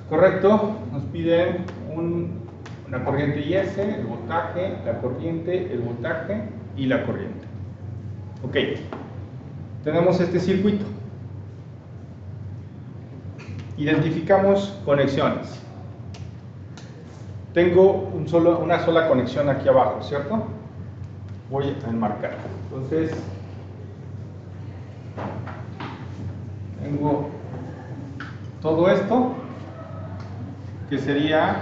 Correcto, nos piden una corriente IS, el voltaje, la corriente, el voltaje y la corriente. Ok, tenemos este circuito. Identificamos conexiones. Tengo una sola conexión aquí abajo, ¿cierto? Voy a enmarcar. Entonces, tengo todo esto, que sería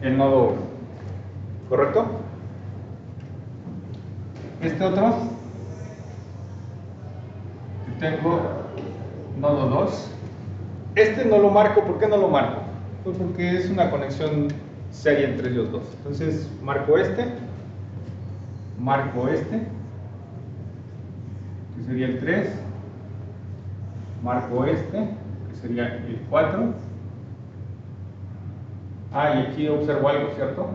el nodo 1, ¿correcto? Este otro, tengo nodo 2. Este no lo marco. ¿Por qué no lo marco? Pues porque es una conexión seria entre ellos dos. Entonces marco este, que sería el 3, marco este, que sería el 4. Y aquí observo algo, ¿cierto?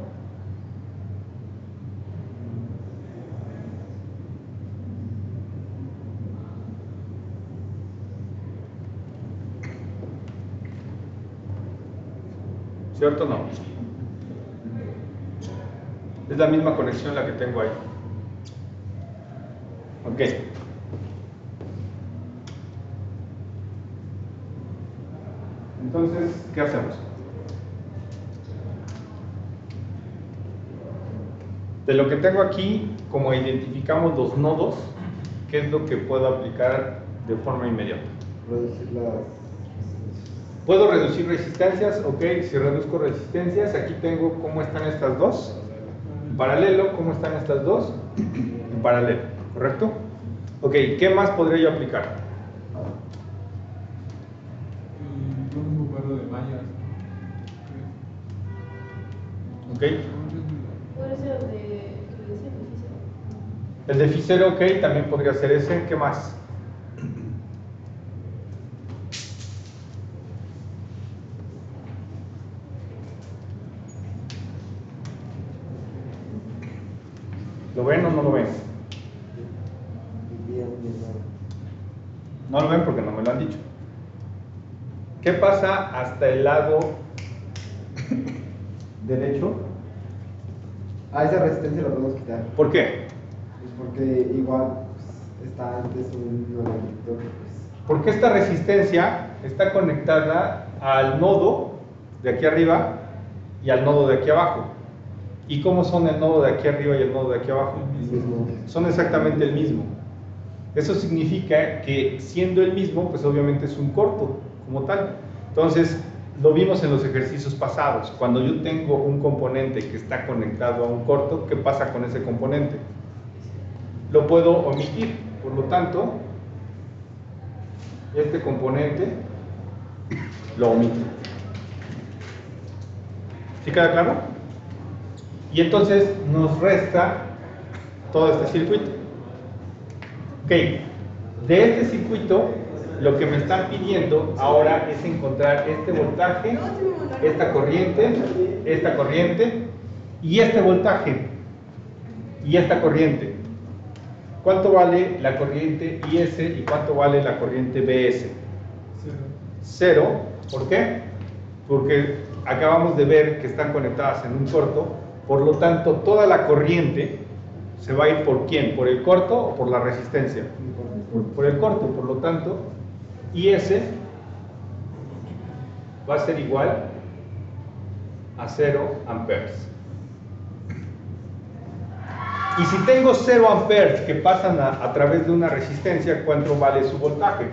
¿Cierto o no? Es la misma conexión la que tengo ahí. Ok. Entonces, ¿qué hacemos? De lo que tengo aquí, como identificamos los nodos, ¿qué es lo que puedo aplicar de forma inmediata? Reducir las resistencias. ¿Puedo reducir resistencias? Ok, si reduzco resistencias, aquí tengo cómo están estas dos. En paralelo, ¿cómo están estas dos? En paralelo, ¿correcto? Ok, ¿qué más podría yo aplicar? Un número de mallas. Ok. Puede ser el de El de Ficero, ok, también podría ser ese. ¿Qué más? ¿Lo ven o no lo ven? No lo ven porque no me lo han dicho. ¿Qué pasa hasta el lado derecho? Esa resistencia la podemos quitar. ¿Por qué? Pues porque igual pues, está antes un elemento que pues... Porque esta resistencia está conectada al nodo de aquí arriba y al nodo de aquí abajo. ¿Y cómo son el nodo de aquí arriba y el nodo de aquí abajo? Son exactamente el mismo. Eso significa que siendo el mismo, pues obviamente es un corto como tal. Entonces, lo vimos en los ejercicios pasados. Cuando yo tengo un componente que está conectado a un corto, ¿qué pasa con ese componente? Lo puedo omitir. Por lo tanto, este componente lo omito. ¿Sí queda claro? Y entonces nos resta todo este circuito. Ok, de este circuito lo que me están pidiendo ahora es encontrar este voltaje, esta corriente y este voltaje y esta corriente. ¿Cuánto vale la corriente IS y cuánto vale la corriente BS? Cero. ¿Por qué? Porque acabamos de ver que están conectadas en un corto, por lo tanto toda la corriente se va a ir ¿por quién? ¿Por el corto o por la resistencia? Por el corto, por lo tanto IS va a ser igual a 0 amperes. Y si tengo 0 amperes que pasan a través de una resistencia, ¿cuánto vale su voltaje?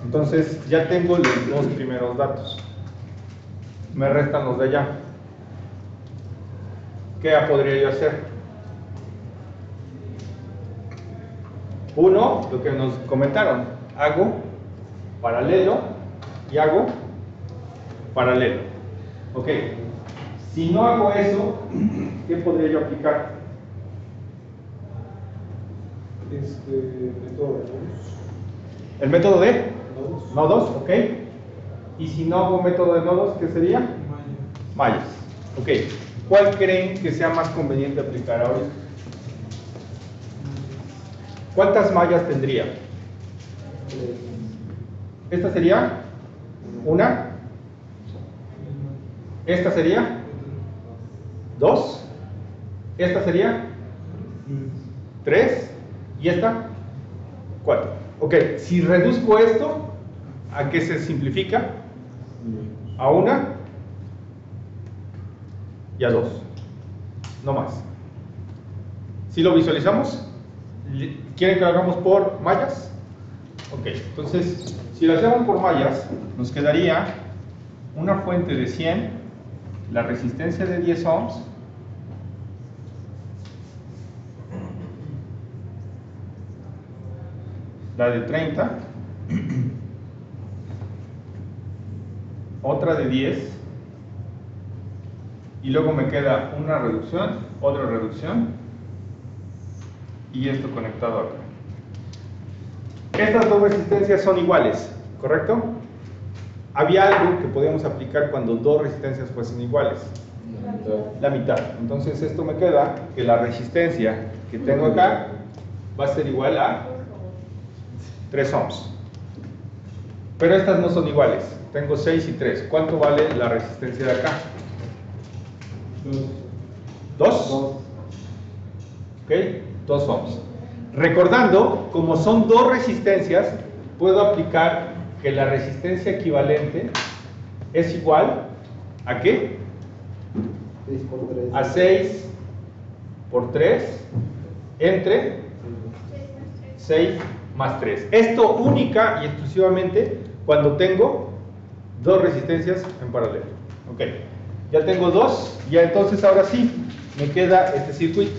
Entonces ya tengo los dos primeros datos. Me restan los de allá. ¿Qué podría yo hacer? Uno, lo que nos comentaron, hago paralelo y hago paralelo. Ok, si no hago eso, ¿qué podría yo aplicar? Método de nodos. ¿El método de? Nodos. Nodos, ok. Y si no hago método de nodos, ¿qué sería? Mallas. Ok, ¿cuál creen que sea más conveniente aplicar ahorita? ¿cuántas mallas tendría? Esta sería una. Esta sería 2. Esta sería 3. Y esta 4. Ok, si reduzco esto, ¿a qué se simplifica? A una y a 2. No más. ¿Sí lo visualizamos? ¿Quieren que lo hagamos por mallas? Ok, entonces, si lo hacemos por mallas, nos quedaría una fuente de 100, la resistencia de 10 ohms, la de 30, otra de 10, y luego me queda una reducción, otra reducción, y esto conectado acá. Estas dos resistencias son iguales, ¿correcto? Había algo que podíamos aplicar cuando dos resistencias fuesen iguales. La mitad. Entonces esto me queda que la resistencia que tengo acá va a ser igual a 3 ohms. Pero estas no son iguales. Tengo 6 y 3. ¿Cuánto vale la resistencia de acá? 2. ¿Ok? 2 ohms. Recordando, como son dos resistencias, puedo aplicar que la resistencia equivalente es igual ¿a qué? 6 por 3. A 6 por 3 entre 6 más 3. Esto única y exclusivamente cuando tengo dos resistencias en paralelo. Ok, ya tengo dos, ya entonces ahora sí me queda este circuito.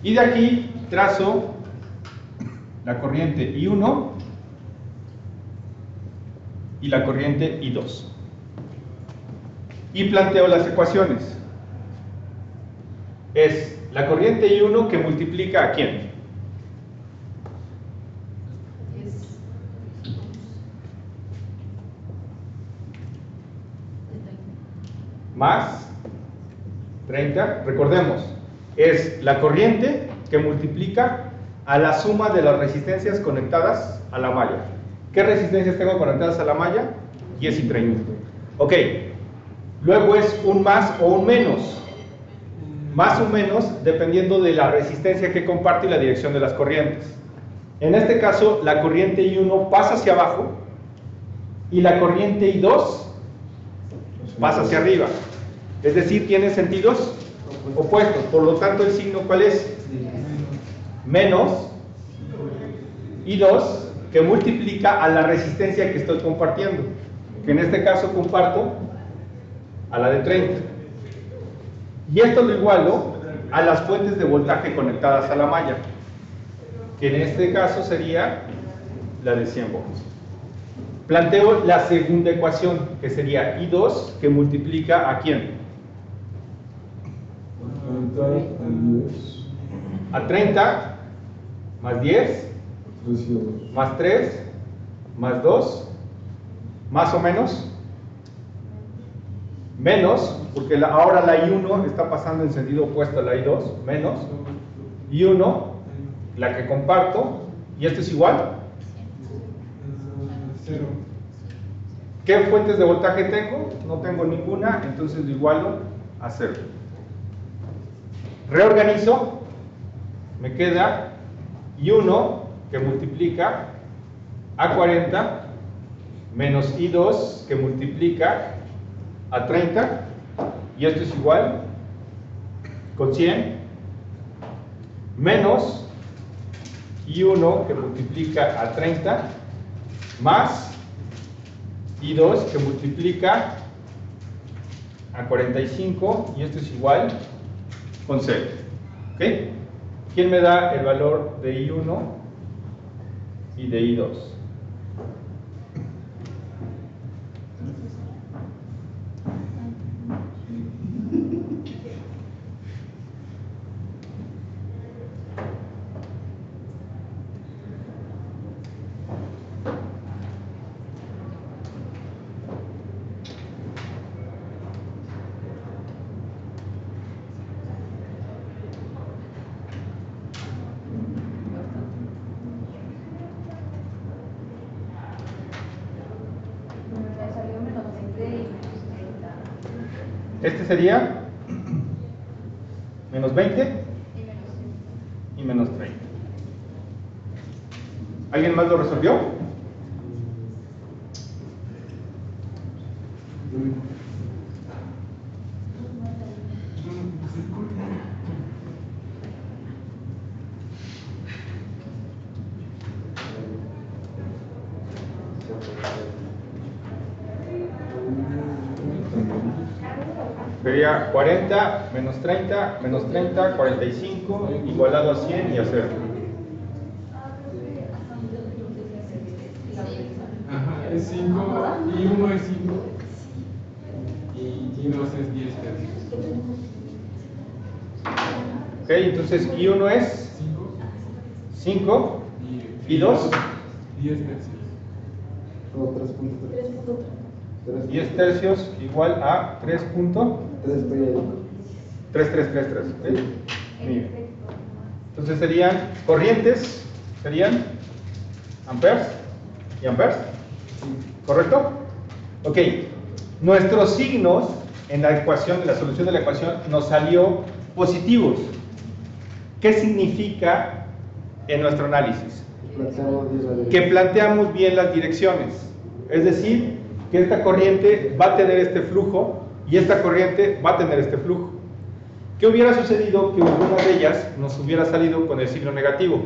Y de aquí trazo la corriente I1 y la corriente I2. Y planteo las ecuaciones. Es la corriente I1 que multiplica ¿a quién? Más 30, recordemos, es la corriente que multiplica a la suma de las resistencias conectadas a la malla. ¿Qué resistencias tengo conectadas a la malla? 10 y 30. Ok, luego es un más o un menos. Más o menos dependiendo de la resistencia que comparto y la dirección de las corrientes. En este caso, la corriente I1 pasa hacia abajo y la corriente I2 pasa hacia arriba. Es decir, tiene sentidos opuestos. Por lo tanto, el signo ¿cuál es? Menos I2 que multiplica a la resistencia que estoy compartiendo. Que en este caso comparto a la de 30. Y esto lo igualo a las fuentes de voltaje conectadas a la malla. Que en este caso sería la de 100 volts. Planteo la segunda ecuación, que sería I2 que multiplica ¿a quién? A 30 más 10 más 3 más 2 más o menos menos, porque ahora la I1 está pasando en sentido opuesto a la I2, menos I1, la que comparto, y esto es igual. 0. ¿Qué fuentes de voltaje tengo? No tengo ninguna, entonces lo igualo a 0. Reorganizo, me queda I1 que multiplica a 40 menos I2 que multiplica a 30, y esto es igual con 100 menos I1 que multiplica a 30 más I2 que multiplica a 45, y esto es igual con 0. ¿Ok? ¿Quién me da el valor de I1 y de I2? Este sería menos 20 y menos 30. ¿Alguien más lo resolvió? Sería 40 menos 30, 45, igualado a 100 y a 0. Ajá, es 5 y 1 es 5 y 2 es 10 tercios. Ok, entonces I1 es 5 y 2, 10 tercios. No, 3.3. 10 tercios igual a 3 periódico. 3. ¿Ok? Muy bien. Entonces serían corrientes, serían amperes y amperes. ¿Correcto? Ok. Nuestros signos en la ecuación, en la solución de la ecuación, nos salió positivos. ¿Qué significa en nuestro análisis? Que planteamos bien las direcciones. Es decir, que esta corriente va a tener este flujo y esta corriente va a tener este flujo. ¿Qué hubiera sucedido que alguna de ellas nos hubiera salido con el signo negativo?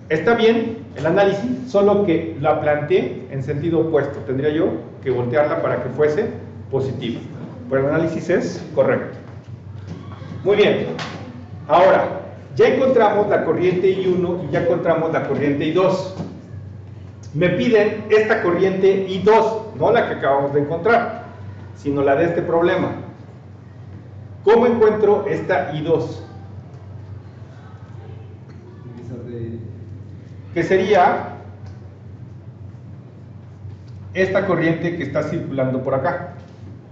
Está bien el análisis, solo que la planteé en sentido opuesto. Tendría yo que voltearla para que fuese positiva. Pero el análisis es correcto. Muy bien. Ahora, ya encontramos la corriente I1 y ya encontramos la corriente I2. Me piden esta corriente I2, no la que acabamos de encontrar, sino la de este problema. ¿Cómo encuentro esta I2? Que sería esta corriente que está circulando por acá.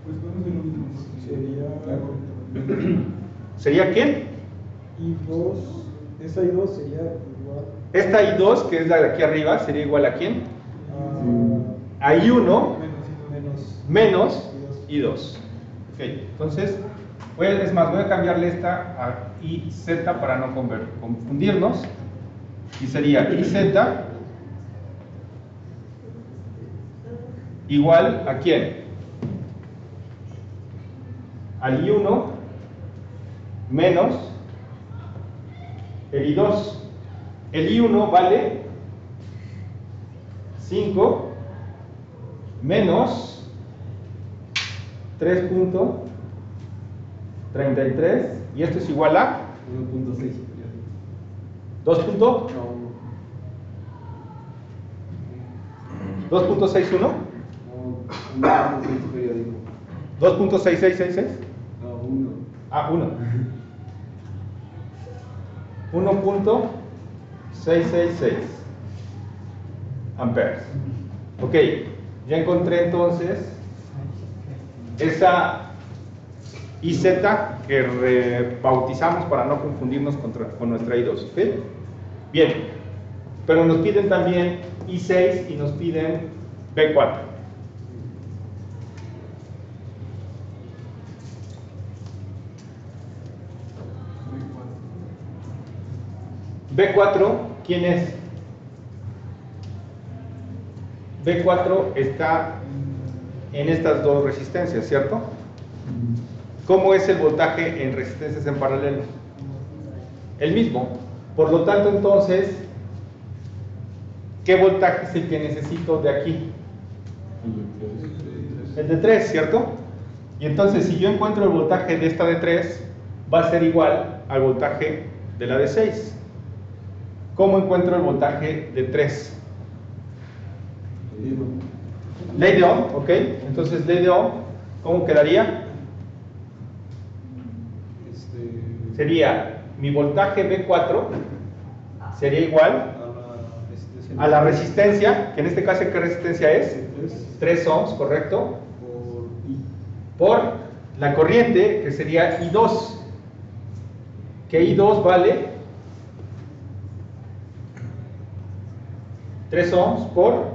Pues bueno, es lo mismo. Sería la corriente. ¿Sería quién? I2, esa I2 sería igual Esta I2, que es la de aquí arriba, sería igual a quién? a A I1 menos menos I2. Ok, entonces, voy a cambiarle esta a IZ para no confundirnos. Y sería IZ igual a quién? Al I1 menos el I2. El I1 vale 5 menos 3.33 y esto es igual a 1.6. 2. 2.61 No, 1.6 periódico. 2.6666 No, 1. ah, 1 1.666 amperes. Ok, ya encontré entonces esa IZ que rebautizamos para no confundirnos con nuestra I2. ¿Ok? Bien, pero nos piden también I6 y nos piden B4. B4, ¿quién es? B4 está en estas dos resistencias, ¿cierto? ¿Cómo es el voltaje en resistencias en paralelo? El mismo. Por lo tanto, entonces, ¿qué voltaje es el que necesito de aquí? El de 3, ¿cierto? Y entonces, si yo encuentro el voltaje de esta de 3, va a ser igual al voltaje de la de 6. ¿Cómo encuentro el voltaje de 3? Ley de Ohm, ¿ok? Entonces, ley de Ohm, ¿cómo quedaría? Sería mi voltaje B4 sería igual a la resistencia, que en este caso, ¿qué resistencia es? 3 ohms, ¿correcto? Por la corriente, que sería I2, que I2 vale 3 ohms por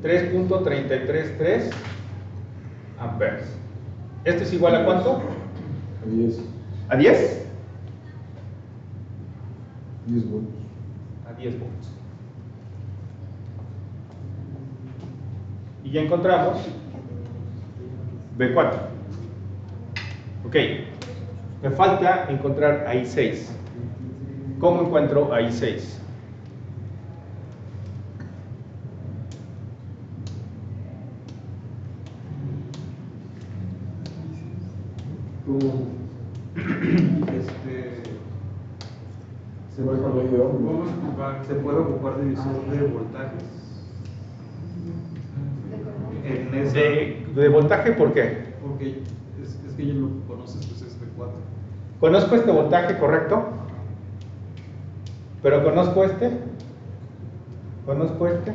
3.333 amperes. ¿Esto es igual a cuánto? A 10. ¿A 10? 10 volts. A 10 volts. Y ya encontramos B4. Ok. Me falta encontrar a I6. ¿Cómo encuentro a I6? Se puede ocupar divisor de voltajes. En esa, ¿De voltaje por qué? porque es que ya lo conoces, pues es B4. Conozco este voltaje, ¿correcto? Pero conozco este. ¿Conozco este?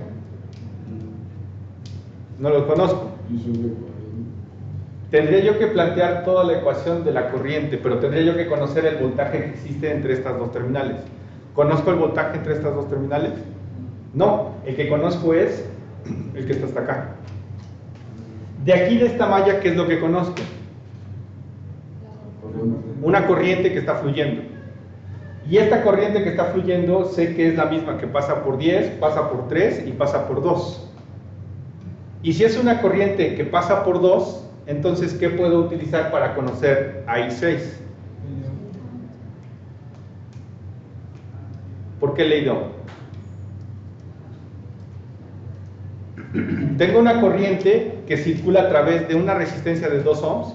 No lo conozco. Y sube 40. Tendría yo que plantear toda la ecuación de la corriente, pero tendría yo que conocer el voltaje que existe entre estas dos terminales. ¿Conozco el voltaje entre estas dos terminales? No, el que conozco es el que está hasta acá. De aquí de esta malla, ¿qué es lo que conozco? Una corriente que está fluyendo. Y esta corriente que está fluyendo sé que es la misma que pasa por 10, pasa por 3 y pasa por 2. Y si es una corriente que pasa por 2, entonces, ¿qué puedo utilizar para conocer a I6? ¿Por qué Leidón? Tengo una corriente que circula a través de una resistencia de 2 ohms,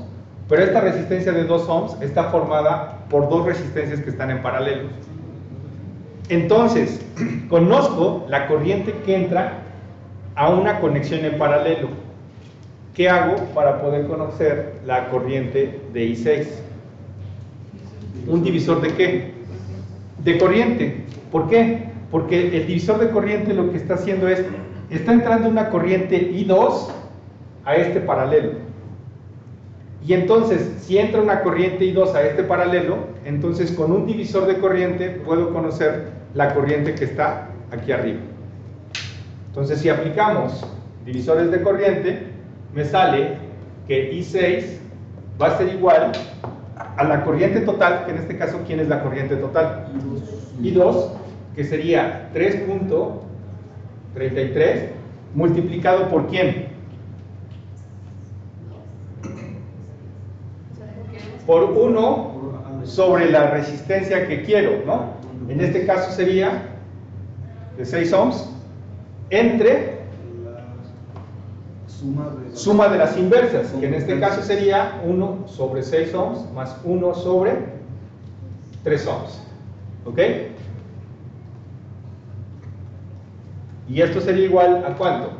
pero esta resistencia de 2 ohms está formada por dos resistencias que están en paralelo. Entonces, conozco la corriente que entra a una conexión en paralelo. ¿Qué hago para poder conocer la corriente de I6? ¿Un divisor de qué? De corriente. ¿Por qué? Porque el divisor de corriente lo que está haciendo es, está entrando una corriente I2 a este paralelo. Y entonces, si entra una corriente I2 a este paralelo, entonces con un divisor de corriente puedo conocer la corriente que está aquí arriba. Entonces, si aplicamos divisores de corriente, me sale que I6 va a ser igual a la corriente total, que en este caso, ¿quién es la corriente total? I2, que sería 3.33 multiplicado por ¿quién? Por 1 sobre la resistencia que quiero, ¿no? En este caso sería de 6 ohms entre suma de las inversas, que en este caso sería 1 sobre 6 ohms más 1 sobre 3 ohms. ¿Ok? ¿Y esto sería igual a cuánto?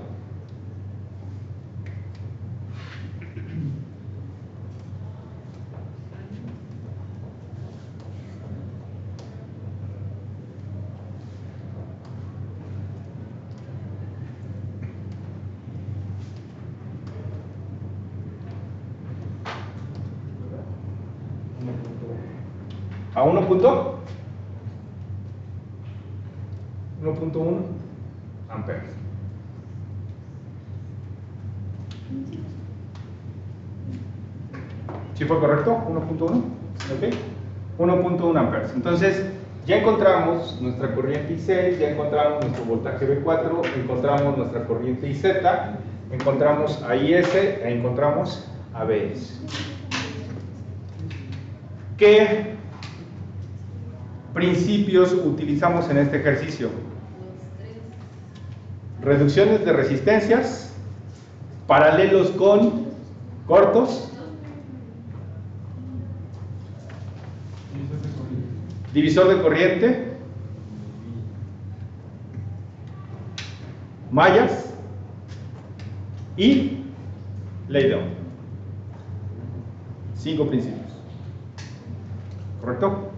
¿A 1.1 amperes? ¿Sí fue correcto? 1.1. ¿Ok? 1.1 amperes. Entonces, ya encontramos nuestra corriente I6, ya encontramos nuestro voltaje B4, encontramos nuestra corriente IZ, encontramos a IS e encontramos a BS. ¿Qué principios utilizamos en este ejercicio? Reducciones de resistencias, paralelos con cortos, divisor de corriente, mallas y ley de Ohm. 5 principios. ¿Correcto?